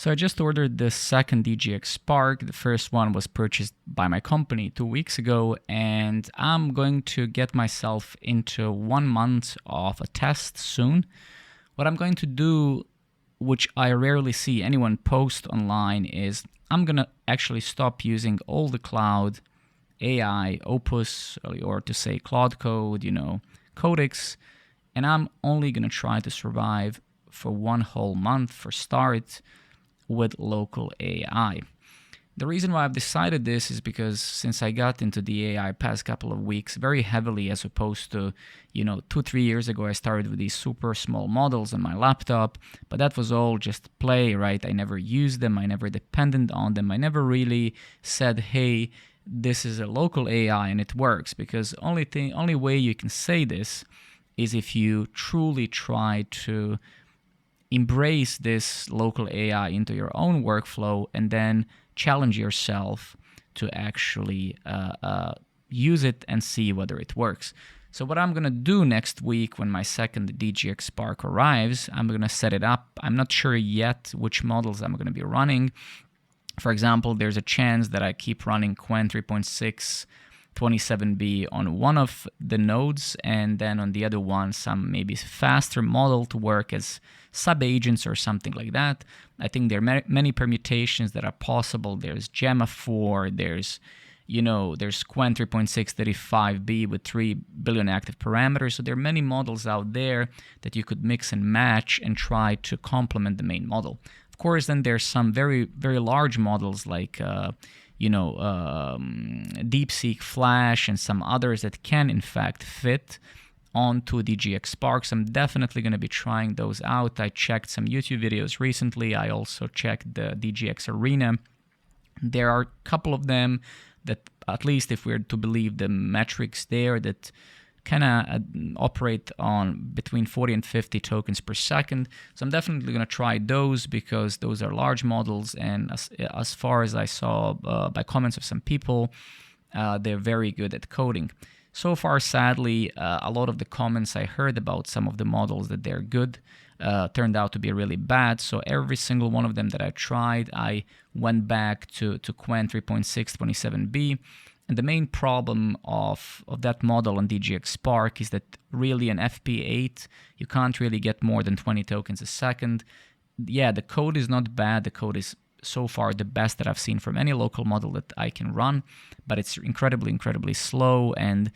So I just ordered the second DGX Spark. The first one was purchased by my company 2 weeks ago, and I'm going to get myself into 1 month of a test soon. What I'm going to do, which I rarely see anyone post online, is I'm going to actually stop using all the cloud AI, Opus, or to say Cloud Code, Codex, and I'm only going to try to survive for 1 whole month for start with local AI. The reason why I've decided this is because since I got into the AI past couple of weeks very heavily, as opposed to 2-3 years ago, I started with these super small models on my laptop, but that was all just play, right? I never used them, I never depended on them, I never really said, hey, this is a local AI and it works, because only way you can say this is if you truly try to embrace this local AI into your own workflow and then challenge yourself to actually use it and see whether it works. So what I'm going to do next week when my second DGX Spark arrives, I'm going to set it up. I'm not sure yet which models I'm going to be running. For example, there's a chance that I keep running Qwen 3.6 27B on one of the nodes, and then on the other one some maybe faster model to work as sub-agents or something like that. I think there are many permutations that are possible. There's Gemma 4, there's Qwen 3.6 35B with 3 billion active parameters. So there are many models out there that you could mix and match and try to complement the main model. Of course, then there's some very, very large models like DeepSeek Flash and some others that can in fact fit onto DGX Sparks. I'm definitely going to be trying those out. I checked some YouTube videos recently. I also checked the DGX Arena. There are a couple of them that, at least if we're to believe the metrics there, that kind of operate on between 40 and 50 tokens per second. So I'm definitely going to try those because those are large models, and as far as I saw by comments of some people, they're very good at coding. So far, sadly, a lot of the comments I heard about some of the models that they're good turned out to be really bad. So every single one of them that I tried, I went back to Qwen 3.6 27B. And the main problem of that model on DGX Spark is that really an FP8, you can't really get more than 20 tokens a second. Yeah, the code is not bad. The code is so far the best that I've seen from any local model that I can run, but it's incredibly, incredibly slow, and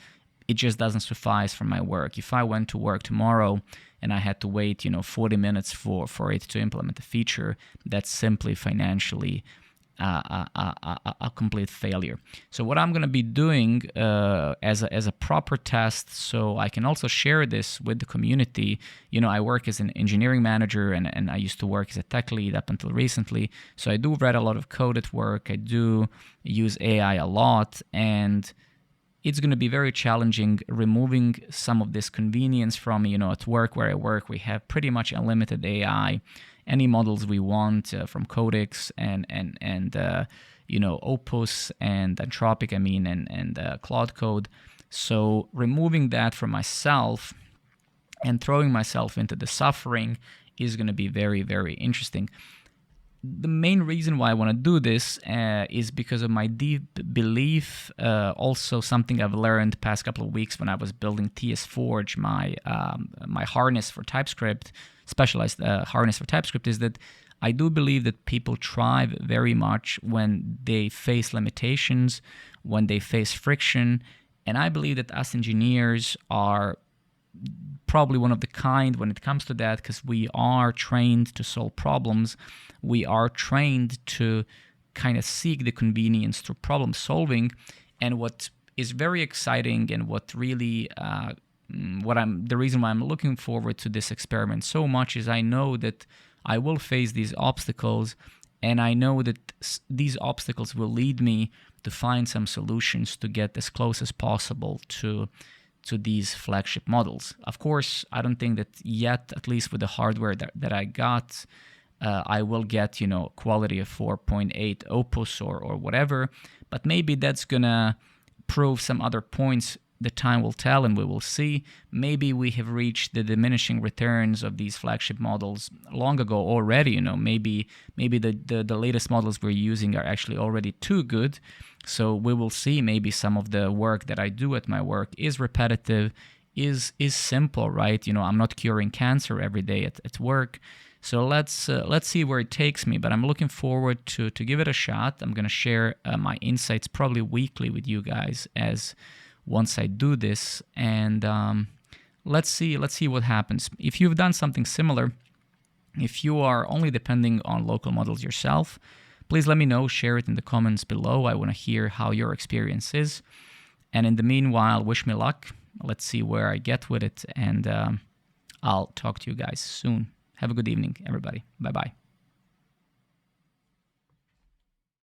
it just doesn't suffice for my work. If I went to work tomorrow and I had to wait, 40 minutes for it to implement a feature, that's simply financially a complete failure. So what I'm going to be doing as a proper test, so I can also share this with the community. I work as an engineering manager, and I used to work as a tech lead up until recently. So I do write a lot of code at work. I do use AI a lot, and it's going to be very challenging removing some of this convenience from me. At work where I work, we have pretty much unlimited AI. Any models we want from Codex and Opus and Anthropic, and Cloud Code. So removing that from myself and throwing myself into the suffering is going to be very, very interesting. The main reason why I want to do this is because of my deep belief. Also, something I've learned past couple of weeks when I was building tsforge, my harness for TypeScript, specialized harness for TypeScript, is that I do believe that people thrive very much when they face limitations, when they face friction, and I believe that us engineers are probably one of the kind when it comes to that, because we are trained to solve problems. We are trained to kind of seek the convenience through problem solving. And what is very exciting, and what really the reason why I'm looking forward to this experiment so much, is I know that I will face these obstacles, and I know that these obstacles will lead me to find some solutions to get as close as possible to these flagship models. Of course, I don't think that yet, at least with the hardware that I got, I will get quality of 4.8 Opus or whatever, but maybe that's gonna prove some other points the time will tell and we will see. Maybe we have reached the diminishing returns of these flagship models long ago already. Maybe the latest models we're using are actually already too good. So we will see. Maybe some of the work that I do at my work is repetitive, is simple, right? I'm not curing cancer every day at work. So let's see where it takes me. But I'm looking forward to give it a shot. I'm gonna share my insights probably weekly with you guys as once I do this, and let's see what happens. If you've done something similar, if you are only depending on local models yourself, please let me know. Share it in the comments below. I want to hear how your experience is. And in the meanwhile, wish me luck. Let's see where I get with it, and I'll talk to you guys soon. Have a good evening, everybody. Bye-bye.